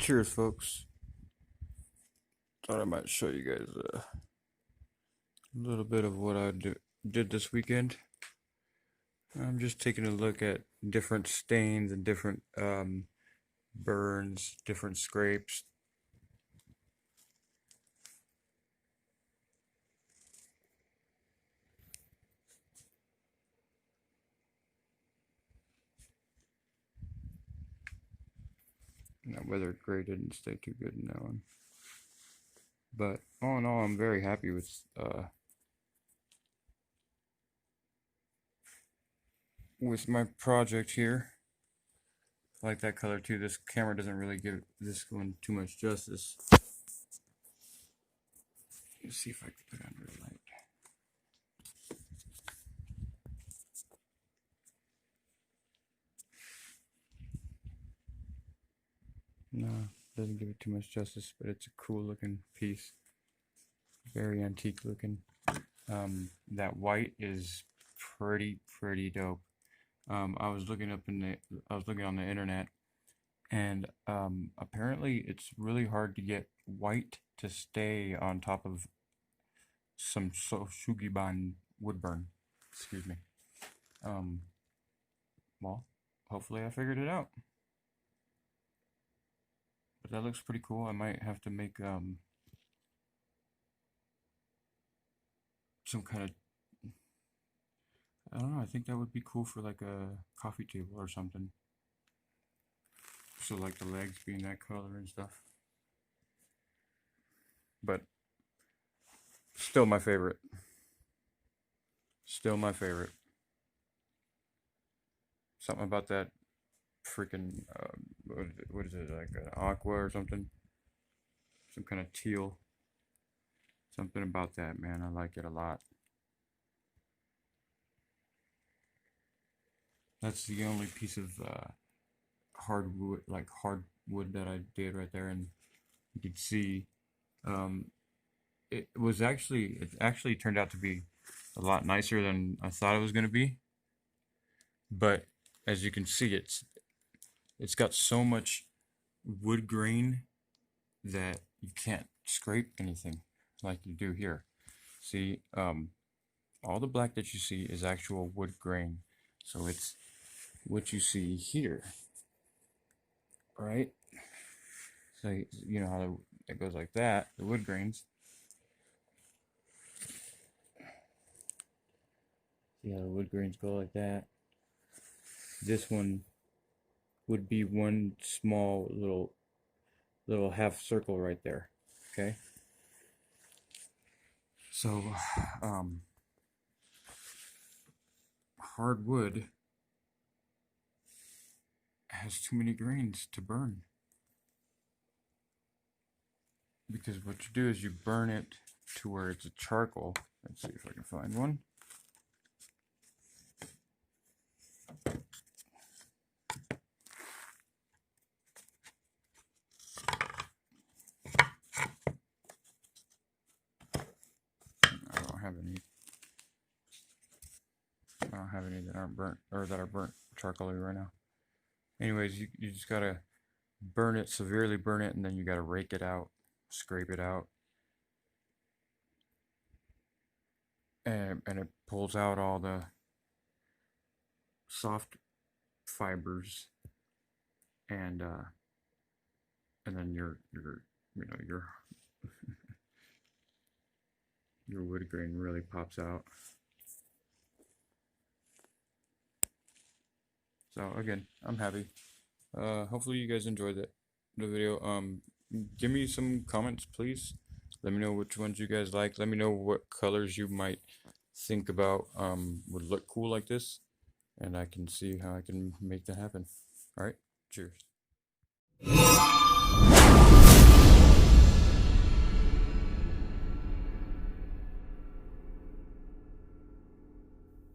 Cheers, folks. Thought I might show you guys a little bit of what I did this weekend. I'm just taking a look at different stains and different burns, different scrapes. Now, weather gray didn't stay too good in that one. But all in all, I'm very happy with my project here. I like that color too. This camera doesn't really give this one too much justice. Let's see if I can put it under light. No, doesn't give it too much justice, but it's a cool looking piece. Very antique looking. That white is pretty dope. I was looking on the internet, and apparently it's really hard to get white to stay on top of some Sugiban Woodburn. Excuse me. Well, hopefully I figured it out. But that looks pretty cool. I might have to make some kind of, I don't know, I think that would be cool for like a coffee table or something. So like the legs being that color and stuff. But still my favorite. Still my favorite. Something about that freaking, what is it, like an aqua or something? Some kind of teal. Something about that, man. I like it a lot. That's the only piece of hardwood that I did right there, and you could see it actually turned out to be a lot nicer than I thought it was going to be. But as you can see, it's got so much wood grain that you can't scrape anything like you do here. See, all the black that you see is actual wood grain, so it's what you see here, right? So you know how it goes like that, the wood grains. See how the wood grains go like that? This one would be one small little half circle right there, okay? So, hardwood has too many grains to burn. Because what you do is you burn it to where it's a charcoal. Let's see if I can find one. I don't have any that aren't burnt, or that are burnt charcoaly right now. Anyways, you just gotta burn it, severely burn it, and then you gotta rake it out, scrape it out, and it pulls out all the soft fibers, and then your your wood grain really pops out. So again, I'm happy. Hopefully you guys enjoyed the video. Give me some comments, please. Let me know which ones you guys like. Let me know what colors you might think about would look cool like this, and I can see how I can make that happen. All right, cheers.